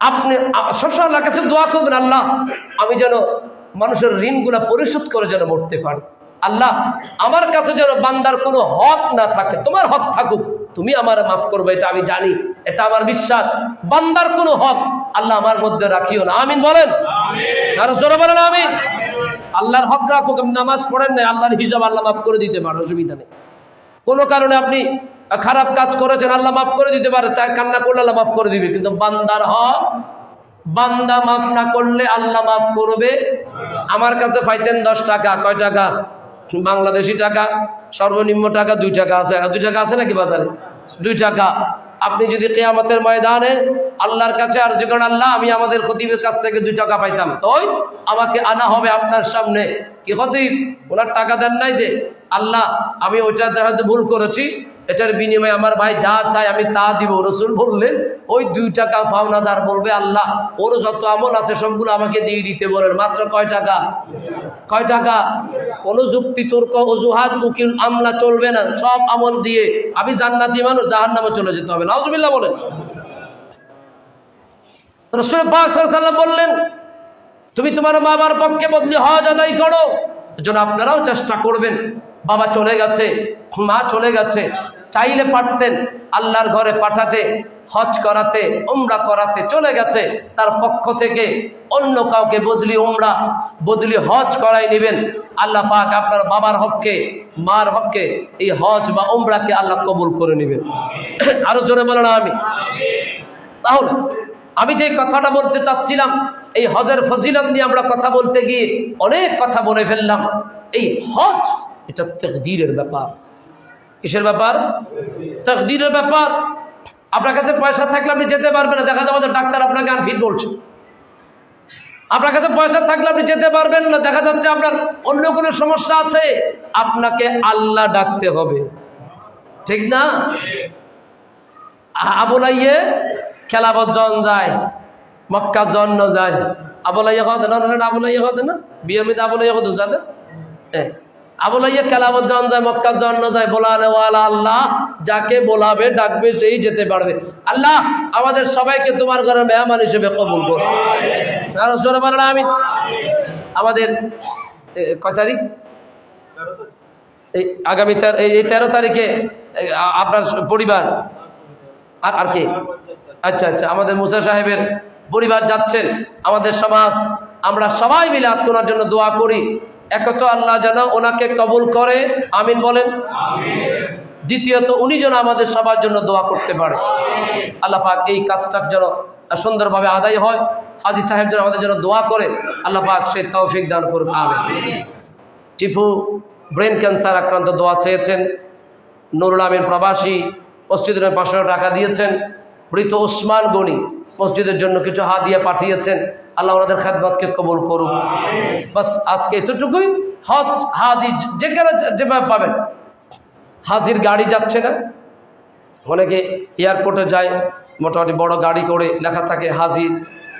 আপনি আপনি সবসময় আল্লাহর কাছে দোয়া করবেন, আল্লাহ আমি যেন মানুষের ঋণগুলা পরিশোধ করে যেন মরতে পারি। আল্লাহ আমার কাছে যেন বান্দার কোনো হক না থাকে, তোমার হক থাকুক, তুমি আমার মাফ করবে, এটা আমি জানি, এটা আমার বিশ্বাস। বান্দার কোনো হক আল্লাহ আমার মধ্যে রাখিও না। আমিন বলেন, আর জোরে বলেন আমিন। আল্লাহর হক রাখুক। নামাজ পড়েন না, আল্লাহর হিসাব আল্লাহ মাফ করে দিতে পারে, অসুবিধা নেই। কোনো কারণে আপনি খারাপ কাজ করেছেন, আল্লাহ মাফ করে দিতে পারে, চাই কান্না করলে আল্লাহ মাফ করে দিবে। কিন্তু বান্দার হক বান্দা মাফ না করলে আল্লাহ মাফ করবে। আমার কাছে পাইতেন 10 টাকা, কয় টাকা? বাংলাদেশি টাকা, সর্বনিম্ন টাকা 2 টাকা আছে। 2 টাকা আছে নাকি বাজারে? 2 টাকা। আপনি যদি কিয়ামতের ময়দানে আল্লাহর কাছে আরজি করেন, আল্লাহ আমি আমাদের খতিবের কাছ থেকে 2 টাকা পাইতাম, তো আমাকে আনা হবে আপনার সামনে, কি খতিব ওনার টাকা দেন নাই যে, আল্লাহ আমি ওইটাতে হয়তো ভুল করেছি, এটার বিনিময়ে আমার ভাই যা চাই আমি তা দিব। রসুল বললেন ওই 2 টাকা পাওনাদার বলবে, আল্লাহ ওর যত আমল আছে সবগুলো আমাকে দিয়ে দিতে বলেন। মাত্র কয় টাকা? কয় টাকা? কোন যুক্তি তর্ক অজুহাত উকিল আমলা চলবে না, সব আমল দিয়ে আমি জান্নাতি মানুষ, জাহান্নামে চলে যেতে হবে। নাউজুবিল্লাহ বলেন। রাসূল পাক সাল্লাল্লাহু আলাইহি ওয়াসাল্লাম বললেন তুমি তোমার বাবার পক্ষে বদলি হজ আদায় করো। এজন্য আপনারাও চেষ্টা করবেন। বাবা চলে গেছে, মা চলে গেছে, চাইলে পারতেন আল্লাহর ঘরে পাঠাতে, হজ করাতে, উমরা করাতে, চলে গেছে, তার পক্ষ থেকে অন্য কাউকে বদলি উমরা বদলি হজ করাই নেবেন। আল্লাহ পাক আপনার বাবার হককে, মার হককে এই হজ বা উমরাকে আল্লাহ কবুল করে নেবেন। আরো জোরে বলেন আমিন। তাহলে আমি যে কথাটা বলতে চাচ্ছিলাম, এই হজের ফজিলত নিয়ে আমরা কথা বলতে গিয়ে অনেক কথা বলে ফেললাম। এই হজ এটা তাকদীরের ব্যাপার। কিসের ব্যাপার? তাকদীরের ব্যাপার। আপনার কাছে পয়সা থাকলে আপনি যেতে পারবেন না, দেখা যাবে যে ডাক্তার আপনাকে আনফিট বলছে। আপনার কাছে পয়সা থাকলে আপনি যেতে পারবেন না, দেখা যাচ্ছে আপনার অন্য কোনো সমস্যা আছে, আপনাকে আল্লাহ ডাকতে হবে, ঠিক না? আবুলাইয়ে খেলাবত জন যায়, মক্কা জন্য যায়, আবুলাইয়া কথা না, আবুলাইয়া কথা না, বিয়ের মধ্যে আবুলাইয়া কথা যাবে, আবুলাইয়া খেলাবত জন যায়, মক্কা জন্য যায়, বোলানে ওয়ালা আল্লাহ যাকে বোলাবে ডাকবে সেই যেতে পারবে। আল্লাহ আমাদের সবাইকে তোমার ঘরে মেহমান হিসেবে কবুল করো। আমিন। আমাদের কয় তারিখ? এই আগামী এই 13 তারিখে আপনার পরিবার আর কি? আচ্ছা আচ্ছা, আমাদের মুসা সাহেবের পরিবার যাচ্ছেন, আমাদের সমাজ, আমরা সবাই মিলে আজকে ওনার জন্য দোয়া করি। একত আল্লাহ যেন ওনাকে কবুল করে, আমিন বলেন। দ্বিতীয়ত উনি যেন আমাদের সবার জন্য দোয়া করতে পারে। আল্লাহ পাক এই কাজটা যেন সুন্দরভাবে আদায় হয়। হাজী সাহেব যেন আমাদের জন্য দোয়া করে, আল্লাহ পাক সে তৌফিক দান করুন, আমিন। টিপু ব্রেন ক্যান্সার আক্রান্ত, দোয়া চেয়েছেন। নুরুল আমিন প্রবাসী মসজিদের 500 টাকা দিয়েছেন। মৃত ওসমান গনি মসজিদের জন্য কিছু হাদিয়া পাঠিয়েছেন। আল্লাহ ওনাদের খেদমতকে কবুল করুক। বাস আজকে এতটুকুই। হজ হাজি যেখানে যেভাবে পাবেন। হাজির গাড়ি যাচ্ছে না, অনেকে এয়ারপোর্টে যায় মোটামুটি বড় গাড়ি করে, লেখা থাকে হাজির,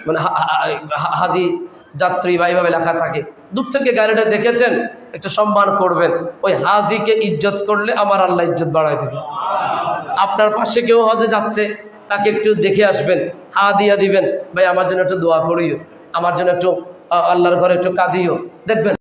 মানে হাজি যাত্রী বা এইভাবে লেখা থাকে। দূর থেকে গাড়িটা দেখেছেন, একটু সম্মান করবেন। ওই হাজিকে ইজ্জত করলে আমার আল্লাহ ইজ্জত বাড়াই দেবে। আপনার পাশে কেউ হজে যাচ্ছে, তাকে একটু দেখে আসবেন, হাদিয়া দিবেন, ভাই আমার জন্য একটু দোয়া করিও, আমার জন্য একটু আল্লাহর ঘরে একটু কাঁদিও, দেখবেন